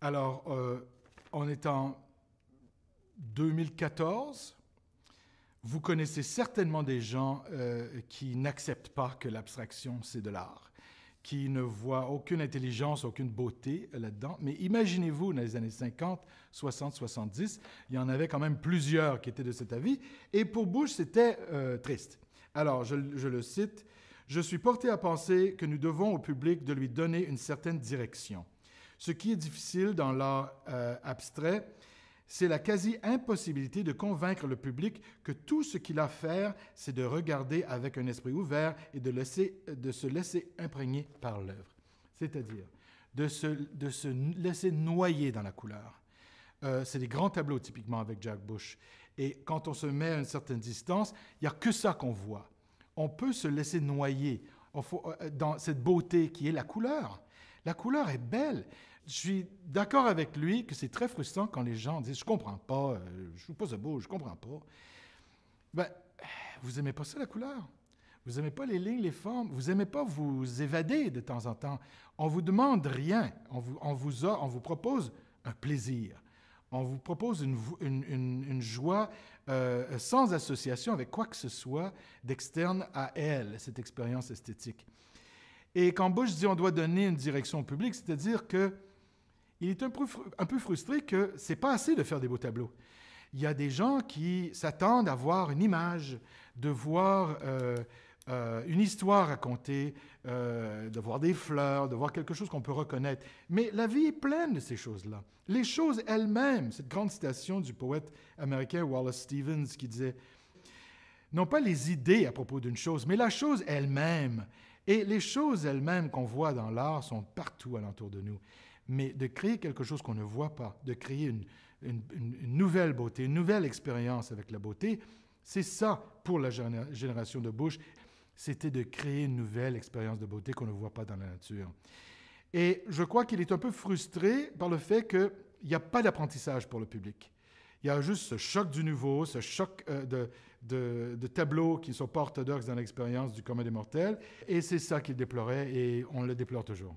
Alors, on est en 2014. Vous connaissez certainement des gens qui n'acceptent pas que l'abstraction, c'est de l'art, qui ne voient aucune intelligence, aucune beauté là-dedans. Mais imaginez-vous, dans les années 50, 60, 70, il y en avait quand même plusieurs qui étaient de cet avis. Et pour Bush, c'était triste. Alors, je le cite, « Je suis porté à penser que nous devons au public de lui donner une certaine direction. Ce qui est difficile dans l'art abstrait, c'est la quasi-impossibilité de convaincre le public que tout ce qu'il a à faire, c'est de regarder avec un esprit ouvert et de se laisser imprégner par l'œuvre. » C'est-à-dire de se laisser noyer dans la couleur. C'est des grands tableaux, typiquement, avec Jack Bush. Et quand on se met à une certaine distance, il n'y a que ça qu'on voit. On peut se laisser noyer dans cette beauté qui est la couleur. La couleur est belle. Je suis d'accord avec lui que c'est très frustrant quand les gens disent « Je comprends pas, je trouve pas ça beau, je comprends pas. » Ben, vous aimez pas ça, la couleur? Vous aimez pas les lignes, les formes? Vous aimez pas vous évader de temps en temps? On vous demande rien. On vous propose un plaisir. On vous propose une joie sans association avec quoi que ce soit d'externe à elle, cette expérience esthétique. Et quand Bush dit on doit donner une direction au public, c'est-à-dire qu'il est un peu frustré que c'est pas assez de faire des beaux tableaux. Il y a des gens qui s'attendent à voir une image, de voir une histoire racontée, de voir des fleurs, de voir quelque chose qu'on peut reconnaître. Mais la vie est pleine de ces choses-là. Les choses elles-mêmes, cette grande citation du poète américain Wallace Stevens qui disait « Non pas les idées à propos d'une chose, mais la chose elle-même. » Et les choses elles-mêmes qu'on voit dans l'art sont partout alentour de nous. Mais de créer quelque chose qu'on ne voit pas, de créer une nouvelle beauté, une nouvelle expérience avec la beauté, c'est ça pour la génération de Bush. C'était de créer une nouvelle expérience de beauté qu'on ne voit pas dans la nature. Et je crois qu'il est un peu frustré par le fait qu'il n'y a pas d'apprentissage pour le public. Il y a juste ce choc du nouveau, ce choc de tableaux qui ne sont pas orthodoxes dans l'expérience du commun des mortels. Et c'est ça qu'il déplorait et on le déplore toujours.